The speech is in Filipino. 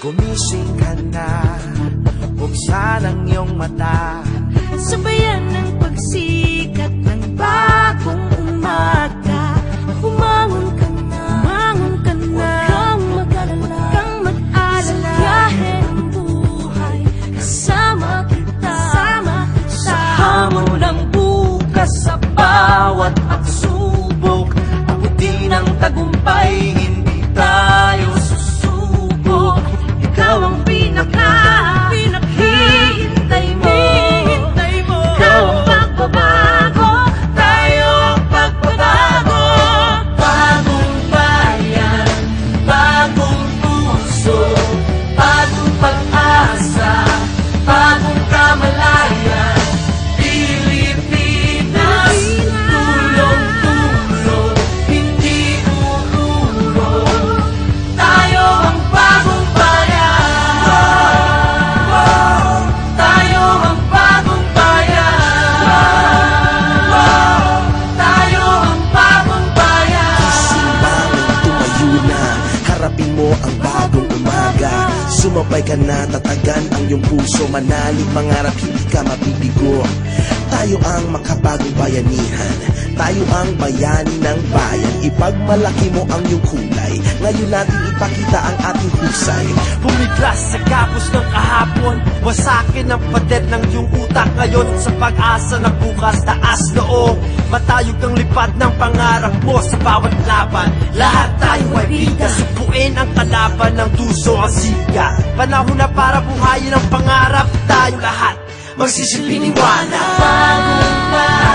Gumising ka na, buksan ang iyong mata. Sabayan ng pagsikat ng bagong umaga. Bumangon ka na, huwag kang mag-alala, sayahin ang buhay, kasama kita. Sa hamon ng bukas, sa bawat pagsubok, abutin ang tagumpay, hindi tayo susubok. Ikaw ang hihintay mo. Ikaw ang pagbabago, tayo ang pagbabago. Bagong bayan, bagong puso, bagong pag-asa, bagong kamalayan. Pilipinas, tulong-tulong, hindi uurong. Tayo ang bagong bayan. Tayo ang bagong bayan. Tayo ang bagong bayan. Gising bangon, tumayo na, harapin mo ang bagong umaga. Sumabay ka na, tatagan ang iyong puso, manalig, mangarap, hindi ka mabibigo. Tayo ang makabagong bayanihan, tayo ang bayani ng bayan. Ipagmalaki mo ang iyong kulay, ngayon natin ipakita ang ating husay. Bumiglas sa gapos ng kahapon, wasakin ang pader ng iyong utak ngayon. Sa pag-asa ng bukas, taas noong matayog ang lipad ng pangarap mo sa bawat laban. Lahat tayo ay bida, subuin ang kalaban ng tuso ang siga. Panahon na para buhayin ang pangarap, tayo lahat magsisilbing liwanag. Bagong bayan.